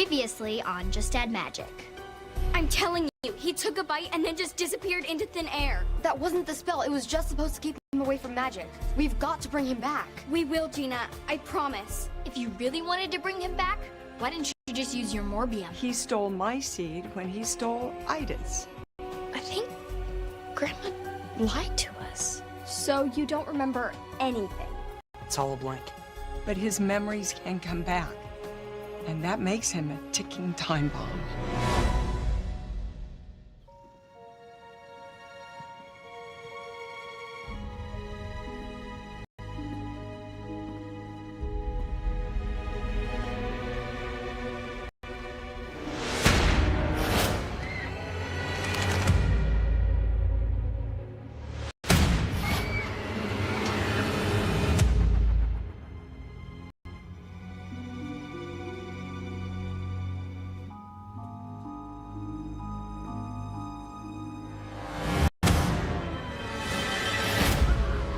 Previously on Just Add Magic. I'm telling you, he took a bite and then just disappeared into thin air. That wasn't the spell. It was just supposed to keep him away from magic. We've got to bring him back. We will, Gina. I promise. If you really wanted to bring him back, why didn't you just use your Morbium? He stole my seed when he stole Ida's. I think Grandma lied to us. So you don't remember anything? It's all a blank. But his memories can come back. And that makes him a ticking time bomb.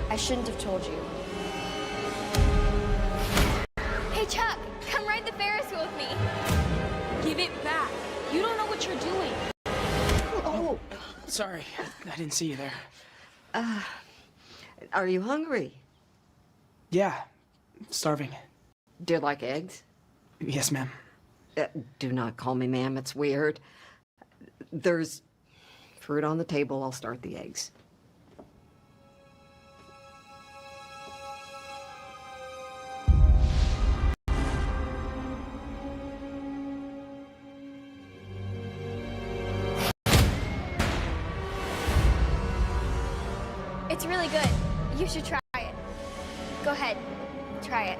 I shouldn't have told you. Hey, Chuck, come ride the Ferris wheel with me. Give it back. You don't know what you're doing. Oh, Sorry, I didn't see you there. Are you hungry? Yeah, starving. Do you like eggs? Yes, ma'am. Do not call me ma'am, it's weird. There's fruit on the table, I'll start the eggs. It's really good. You should try it. Go ahead. Try it.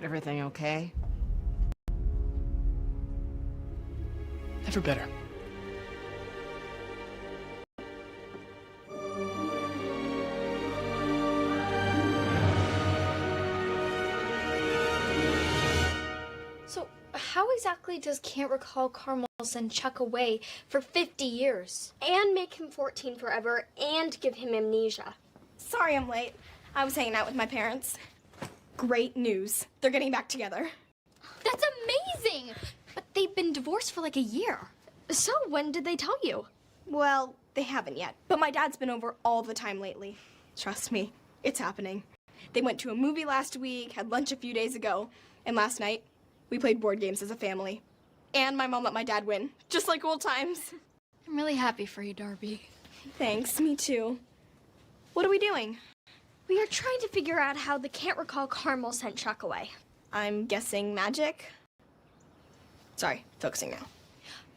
Everything okay? Never better. So, how exactly does Can't Recall Carmel send Chuck away for 50 years? And make him 14 forever and give him amnesia. Sorry I'm late. I was hanging out with my parents. Great news. They're getting back together. That's amazing! But they've been divorced for like a year. So when did they tell you? Well, they haven't yet. But my dad's been over all the time lately. Trust me, it's happening. They went to a movie last week, had lunch a few days ago, and last night, we played board games as a family. And my mom let my dad win, just like old times. I'm really happy for you, Darbie. Thanks, me too. What are we doing? We are trying to figure out how the Can't Recall Carmel sent Chuck away. I'm guessing magic. Sorry, focusing now.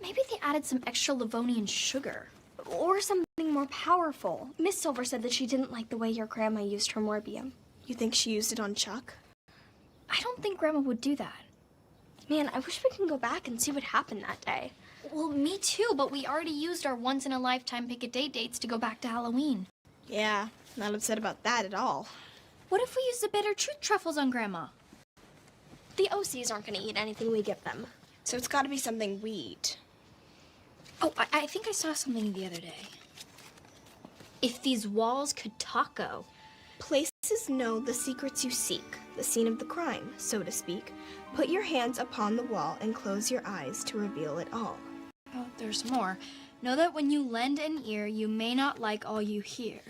Maybe they added some extra Livonian sugar. Or something more powerful. Miss Silver said that she didn't like the way your grandma used her Morbium. You think she used it on Chuck? I don't think Grandma would do that. Man, I wish we could go back and see what happened that day. Well, me too, but we already used our once-in-a-lifetime pick-a-date dates to go back to Halloween. Yeah, not upset about that at all. What if we use the bitter truth truffles on Grandma? The OCs aren't going to eat anything we give them. So it's got to be something we eat. Oh, I think I saw something the other day. If these walls could taco. Places know the secrets you seek, the scene of the crime, so to speak. Put your hands upon the wall and close your eyes to reveal it all. Oh, there's more. Know that when you lend an ear, you may not like all you hear.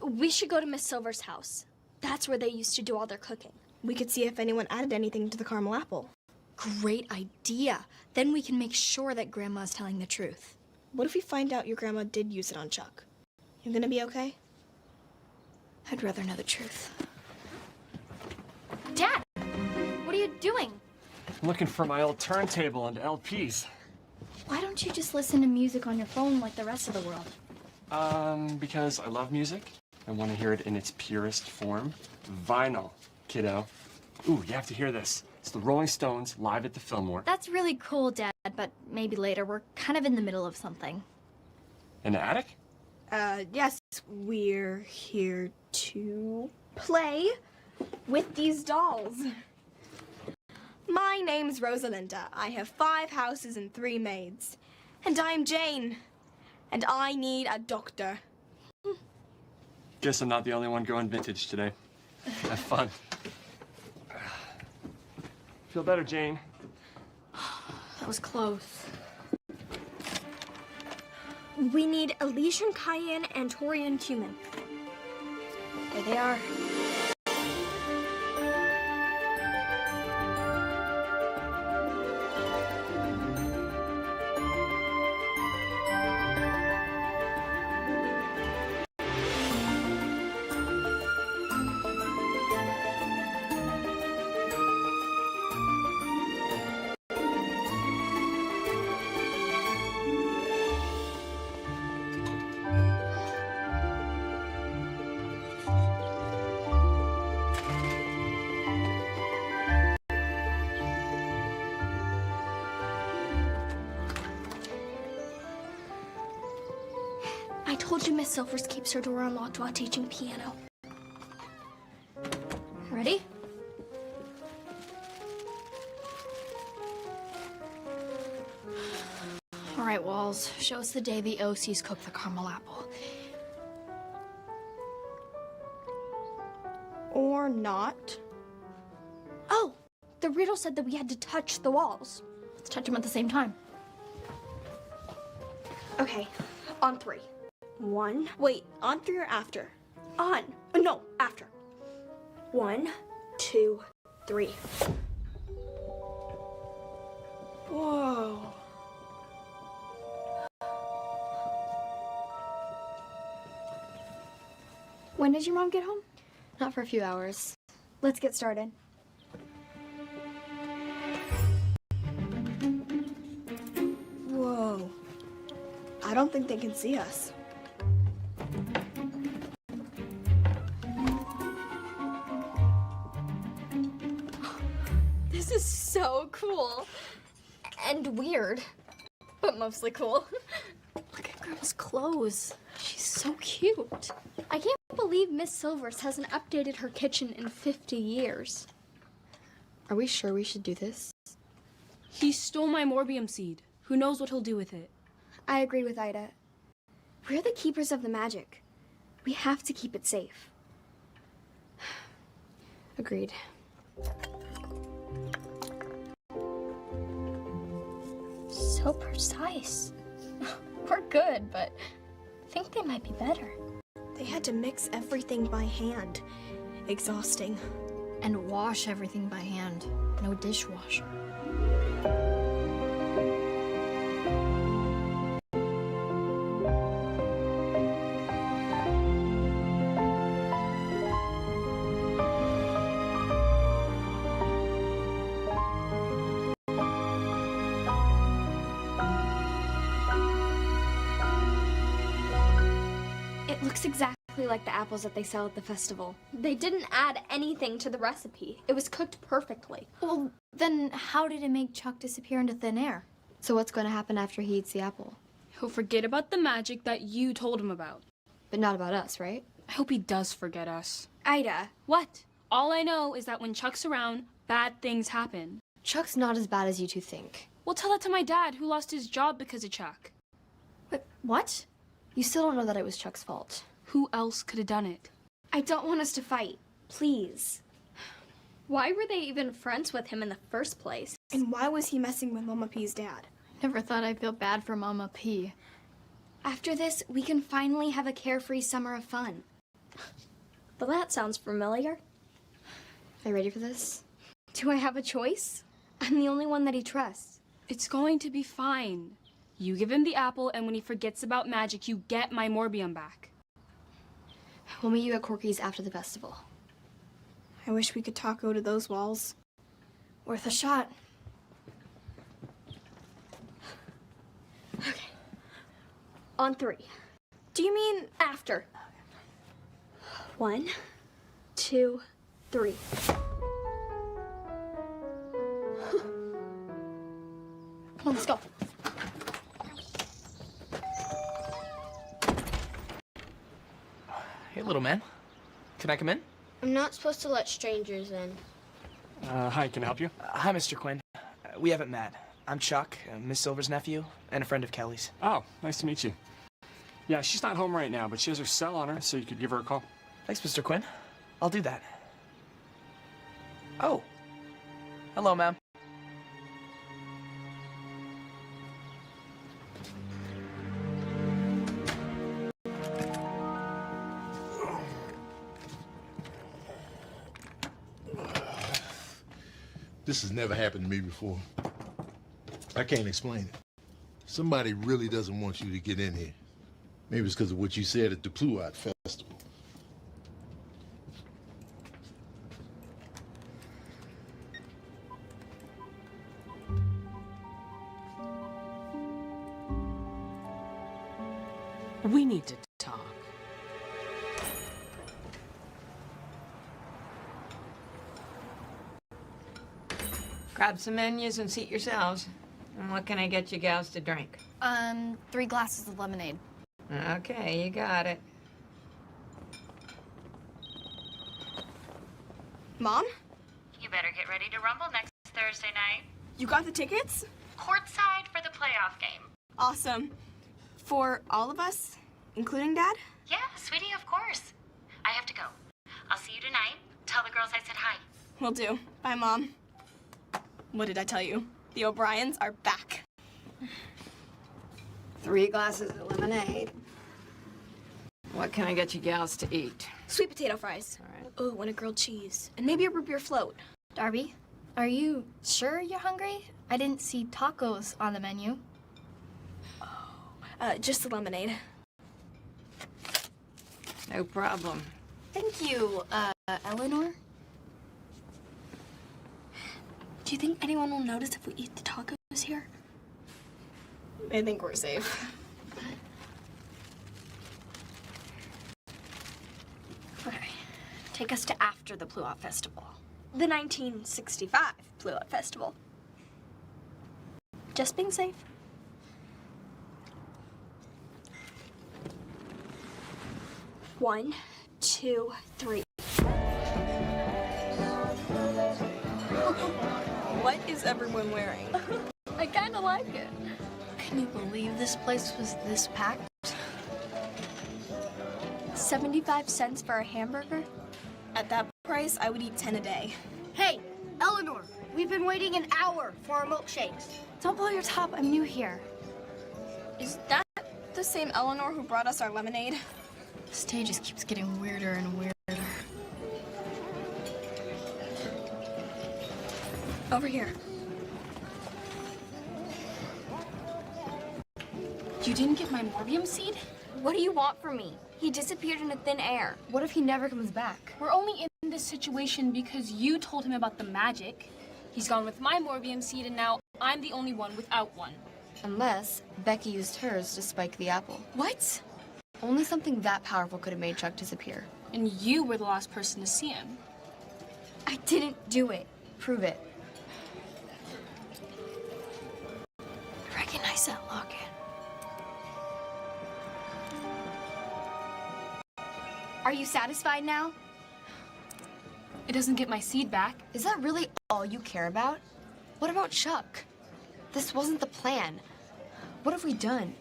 We should go to Miss Silver's house. That's where they used to do all their cooking. We could see if anyone added anything to the caramel apple. Great idea. Then we can make sure that Grandma's telling the truth. What if we find out your grandma did use it on Chuck? You gonna be okay? I'd rather know the truth. Dad! What are you doing? I'm looking for my old turntable and LPs. Why don't you just listen to music on your phone like the rest of the world? Because I love music. I want to hear it in its purest form. Vinyl, kiddo. Ooh, you have to hear this. It's the Rolling Stones live at the Fillmore. That's really cool, Dad, but maybe later. We're kind of in the middle of something. In the attic? Yes, we're here to play with these dolls. My name's Rosalinda. I have 5 houses and 3 maids. And I'm Jane. And I need a doctor. Guess I'm not the only one going vintage today. Have fun. Feel better, Jane? That was close. We need Elysian Cayenne and Torian Cumin. There they are. I told you Miss Silvers keeps her door unlocked while teaching piano. Ready? All right, Walls. Show us the day the OCs cooked the caramel apple. Or not. Oh, the riddle said that we had to touch the walls. Let's touch them at the same time. Okay, on 3. 1. Wait, on 3 or after? On. No, after. 1, 2, 3. Whoa. When did your mom get home? Not for a few hours. Let's get started. Whoa. I don't think they can see us. This is so cool. And weird. But mostly cool. Look at Grandma's clothes. She's so cute. I can't believe Miss Silvers hasn't updated her kitchen in 50 years. Are we sure we should do this? He stole my morbium seed. Who knows what he'll do with it? I agree with Ida. We're the keepers of the magic. We have to keep it safe. Agreed. So precise. We're good, but I think they might be better. They had to mix everything by hand. Exhausting. And wash everything by hand. No dishwasher. It looks exactly like the apples that they sell at the festival. They didn't add anything to the recipe. It was cooked perfectly. Well, then how did it make Chuck disappear into thin air? So what's going to happen after he eats the apple? He'll forget about the magic that you told him about. But not about us, right? I hope he does forget us. Ida, What? All I know is that when Chuck's around, bad things happen. Chuck's not as bad as you two think. Well, tell that to my dad, who lost his job because of Chuck. But what? You still don't know that it was Chuck's fault. Who else could have done it? I don't want us to fight. Please. Why were they even friends with him in the first place? And why was he messing with Mama P's dad? Never thought I'd feel bad for Mama P. After this, we can finally have a carefree summer of fun. Well, that sounds familiar. Are you ready for this? Do I have a choice? I'm the only one that he trusts. It's going to be fine. You give him the apple, and when he forgets about magic, you get my morbium back. We'll meet you at Corky's after the festival. I wish we could taco to those walls. Worth a shot. Okay. On 3. Do you mean after? 1, 2, 3. Come on, let's go. Hey, little man. Can I come in? I'm not supposed to let strangers in. Hi, can I help you? Hi, Mr. Quinn. We haven't met. I'm Chuck, Miss Silver's nephew, and a friend of Kelly's. Oh, nice to meet you. Yeah, she's not home right now, but she has her cell on her, so you could give her a call. Thanks, Mr. Quinn. I'll do that. Oh. Hello, ma'am. This has never happened to me before. I can't explain it. Somebody really doesn't want you to get in here. Maybe it's because of what you said at the Pluot Festival. We need to talk. Grab some menus and seat yourselves. And what can I get you gals to drink? 3 glasses of lemonade. Okay, you got it. Mom? You better get ready to rumble next Thursday night. You got the tickets? Courtside for the playoff game. Awesome. For all of us, including Dad? Yeah, sweetie, of course. I have to go. I'll see you tonight. Tell the girls I said hi. Will do. Bye, Mom. What did I tell you? The O'Briens are back. 3 glasses of lemonade. What can I get you gals to eat? Sweet potato fries. All right. Oh, and a grilled cheese. And maybe a root beer float. Darbie, are you sure you're hungry? I didn't see tacos on the menu. Just the lemonade. No problem. Thank you, Eleanor. Do you think anyone will notice if we eat the tacos here? I think we're safe. Okay. Take us to after the Pluot Festival. The 1965 Pluot Festival. Just being safe. One, 2, 3. What is everyone wearing? I kind of like it. Can you believe this place was this packed? 75 cents for a hamburger? At that price, I would eat 10 a day. Hey, Eleanor, we've been waiting an hour for our milkshakes. Don't blow your top, I'm new here. Is that the same Eleanor who brought us our lemonade? This day just keeps getting weirder and weirder. Over here. You didn't get my morbium seed? What do you want from me? He disappeared into thin air. What if he never comes back? We're only in this situation because you told him about the magic. He's gone with my morbium seed, and now I'm the only one without one. Unless Becky used hers to spike the apple. What? Only something that powerful could have made Chuck disappear. And you were the last person to see him. I didn't do it. Prove it. I recognize that locket. Are you satisfied now? It doesn't get my seed back. Is that really all you care about? What about Chuck? This wasn't the plan. What have we done?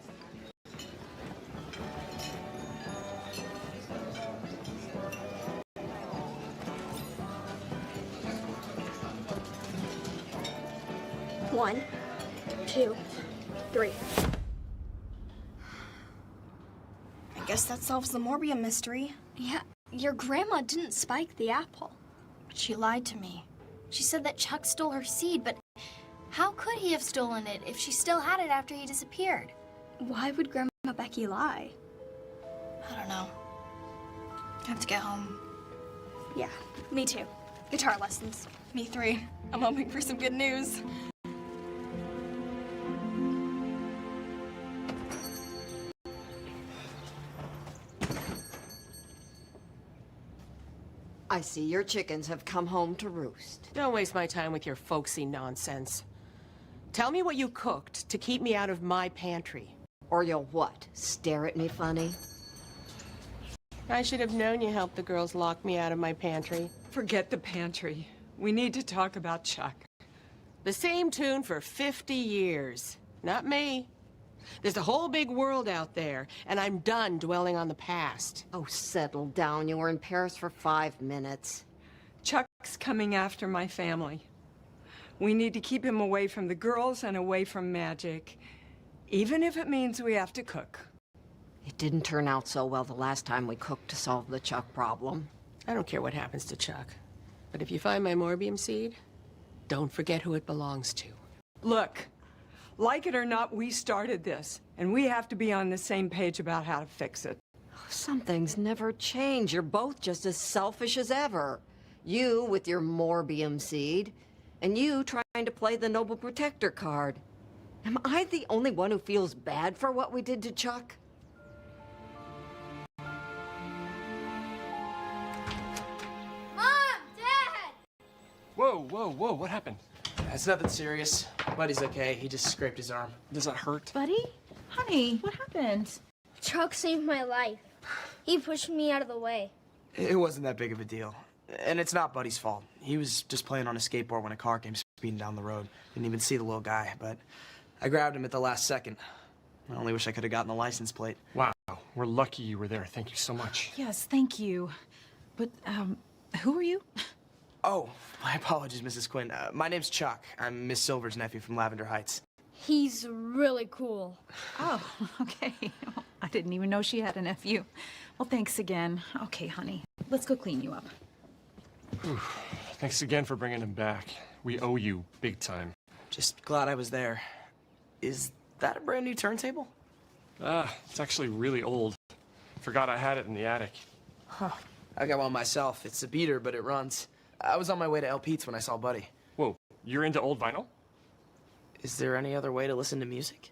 One, 2, 3. I guess that solves the morbium mystery. Yeah, your grandma didn't spike the apple. But she lied to me. She said that Chuck stole her seed, but how could he have stolen it if she still had it after he disappeared? Why would Grandma Becky lie? I don't know. I have to get home. Yeah, me too. Guitar lessons. Me 3. I'm hoping for some good news. I see your chickens have come home to roost. Don't waste my time with your folksy nonsense. Tell me what you cooked to keep me out of my pantry. Or you'll what? Stare at me funny? I should have known you helped the girls lock me out of my pantry. Forget the pantry. We need to talk about Chuck. The same tune for 50 years. Not me. There's a whole big world out there, and I'm done dwelling on the past. Oh, settle down. You were in Paris for 5 minutes. Chuck's coming after my family. We need to keep him away from the girls and away from magic, even if it means we have to cook. It didn't turn out so well the last time we cooked to solve the Chuck problem. I don't care what happens to Chuck. But if you find my morbium seed, don't forget who it belongs to. Look, like it or not, we started this, and we have to be on the same page about how to fix it. Some things never change. You're both just as selfish as ever. You with your morbium seed, and you trying to play the noble protector card. Am I the only one who feels bad for what we did to Chuck? Mom! Dad! Whoa, whoa, whoa, what happened? It's nothing serious. Buddy's okay. He just scraped his arm. Does that hurt? Buddy? Honey, what happened? Chuck saved my life. He pushed me out of the way. It wasn't that big of a deal. And it's not Buddy's fault. He was just playing on a skateboard when a car came speeding down the road. Didn't even see the little guy, but I grabbed him at the last second. I only wish I could have gotten the license plate. Wow, we're lucky you were there. Thank you so much. Yes, thank you. But, who are you? Oh, my apologies, Mrs. Quinn. My name's Chuck. I'm Miss Silver's nephew from Lavender Heights. He's really cool. Oh, okay. I didn't even know she had a nephew. Well, thanks again. Okay, honey, let's go clean you up. Whew. Thanks again for bringing him back. We owe you big time. Just glad I was there. Is that a brand new turntable? It's actually really old. Forgot I had it in the attic. Huh. I got one myself. It's a beater, but it runs. I was on my way to El Pete's when I saw Buddy. Whoa, you're into old vinyl? Is there any other way to listen to music?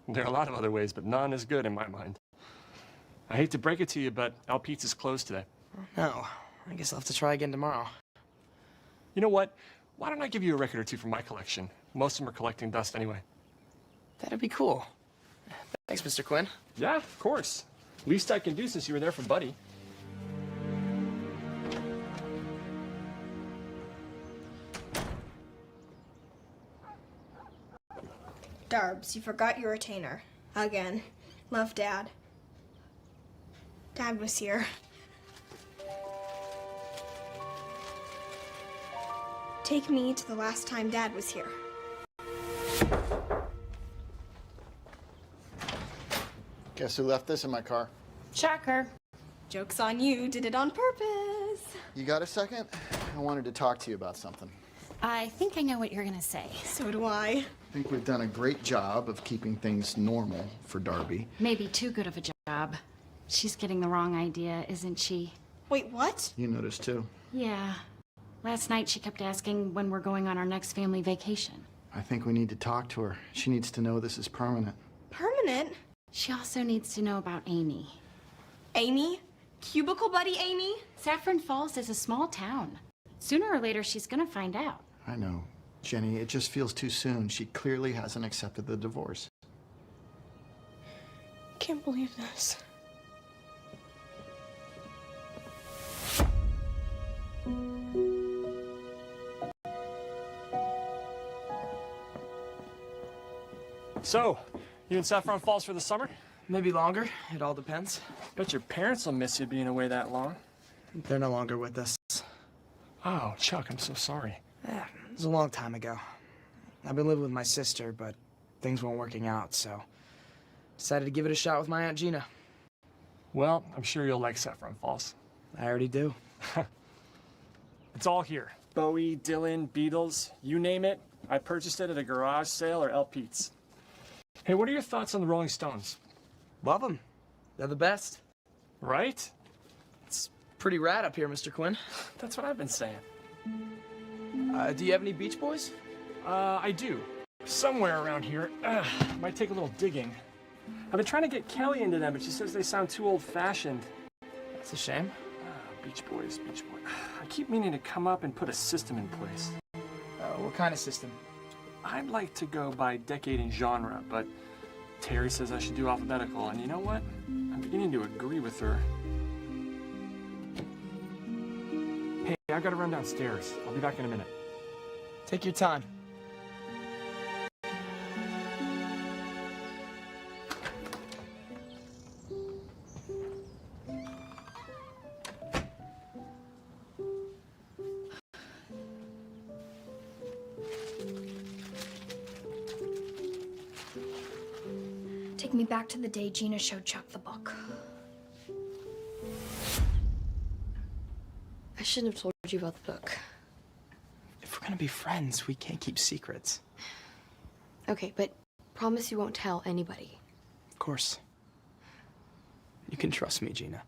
There are a lot of other ways, but none is good in my mind. I hate to break it to you, but El Pete's is closed today. No. I guess I'll have to try again tomorrow. You know what? Why don't I give you a record or two from my collection? Most of them are collecting dust anyway. That'd be cool. Thanks, Mr. Quinn. Yeah, of course. Least I can do since you were there for Buddy. Darbs, you forgot your retainer. Again. Love, Dad. Dad was here. Take me to the last time Dad was here. Guess who left this in my car? Shocker. Joke's on you. Did it on purpose. You got a second? I wanted to talk to you about something. I think I know what you're gonna say. So do I. I think we've done a great job of keeping things normal for Darbie. Maybe too good of a job. She's getting the wrong idea, isn't she? Wait, what? You noticed too. Yeah. Last night she kept asking when we're going on our next family vacation. I think we need to talk to her. She needs to know this is permanent. Permanent? She also needs to know about Amy. Amy? Cubicle buddy Amy? Saffron Falls is a small town. Sooner or later she's gonna find out. I know. Jenny, it just feels too soon. She clearly hasn't accepted the divorce. Can't believe this. So, you in Saffron Falls for the summer? Maybe longer. It all depends. Bet your parents will miss you being away that long. They're no longer with us. Oh, Chuck, I'm so sorry. Yeah, it was a long time ago. I've been living with my sister, but things weren't working out, so decided to give it a shot with my Aunt Gina. Well, I'm sure you'll like Saffron Falls. I already do. It's all here. Bowie, Dylan, Beatles, you name it. I purchased it at a garage sale or El Pete's. Hey, what are your thoughts on the Rolling Stones? Love them. They're the best. Right? It's pretty rad up here, Mr. Quinn. That's what I've been saying. Do you have any Beach Boys? I do. Somewhere around here. Might take a little digging. I've been trying to get Kelly into them, but she says they sound too old-fashioned. That's a shame. Beach Boys, Beach Boys. I keep meaning to come up and put a system in place. What kind of system? I'd like to go by decade and genre, but Terry says I should do alphabetical, and you know what? I'm beginning to agree with her. Hey, I gotta run downstairs. I'll be back in a minute. Take your time. Take me back to the day Gina showed Chuck the book. I shouldn't have told you about the book. If we're trying to be friends. We can't keep secrets. Okay, but promise you won't tell anybody. Of course. You can trust me, Gina.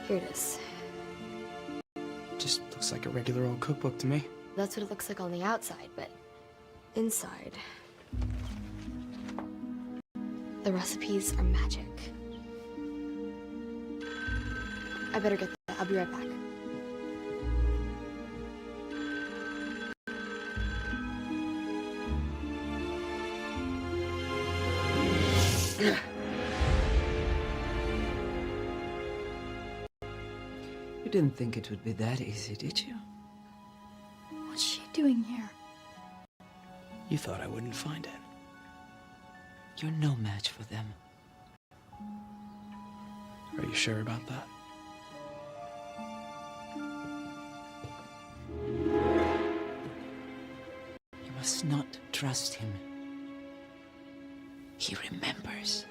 Here it is. Just looks like a regular old cookbook to me. That's what it looks like on the outside, but inside, the recipes are magic. I better get that. I'll be right back. You didn't think it would be that easy, did you? What's she doing here? You thought I wouldn't find it. You're no match for them. Are you sure about that? You must not trust him. He remembers.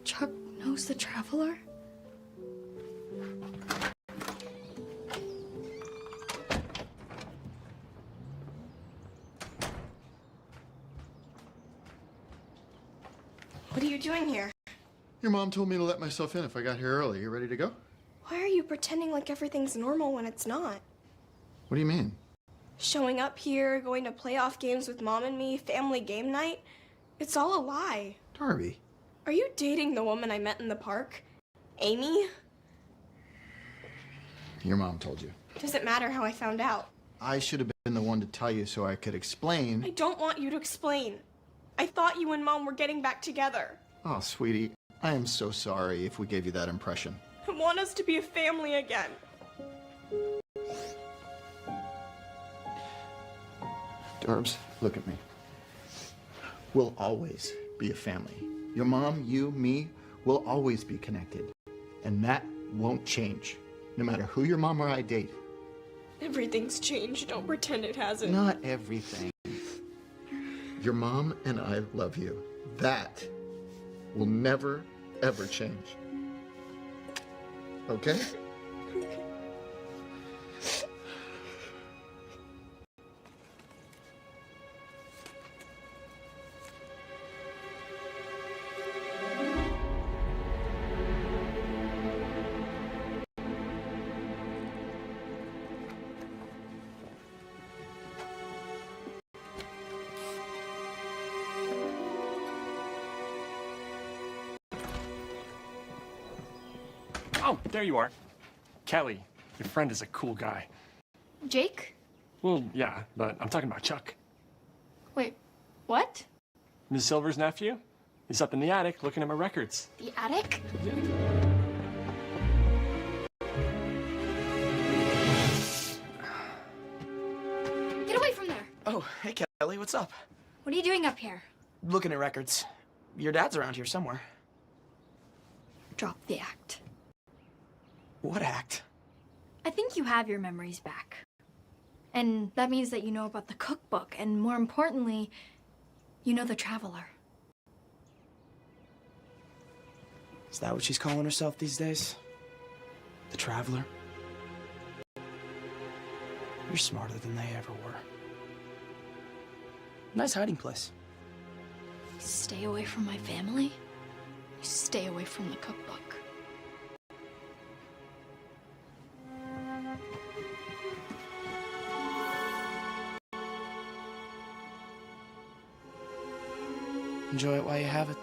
Chuck knows the Traveler? What are you doing here? Your mom told me to let myself in if I got here early. You ready to go? Why are you pretending like everything's normal when it's not? What do you mean? Showing up here, going to playoff games with Mom and me, family game night. It's all a lie. Darbie. Are you dating the woman I met in the park? Amy? Your mom told you. Does it matter how I found out? I should have been the one to tell you so I could explain. I don't want you to explain. I thought you and Mom were getting back together. Oh, sweetie, I am so sorry if we gave you that impression. I want us to be a family again. Darbs, look at me. We'll always be a family. Your mom, you, me, we'll always be connected. And that won't change, no matter who your mom or I date. Everything's changed. Don't pretend it hasn't. Not everything. Your mom and I love you. That will never, ever change. Okay? Oh, there you are. Kelly, your friend is a cool guy. Jake? Well, yeah, but I'm talking about Chuck. Wait, what? Ms. Silver's nephew? He's up in the attic looking at my records. The attic? Get away from there! Oh, hey, Kelly, what's up? What are you doing up here? Looking at records. Your dad's around here somewhere. Drop the act. What act? I think you have your memories back. And that means that you know about the cookbook, and more importantly, you know the Traveler. Is that what she's calling herself these days? The Traveler? You're smarter than they ever were. Nice hiding place. Stay away from my family. You stay away from the cookbook. Enjoy it while you have it.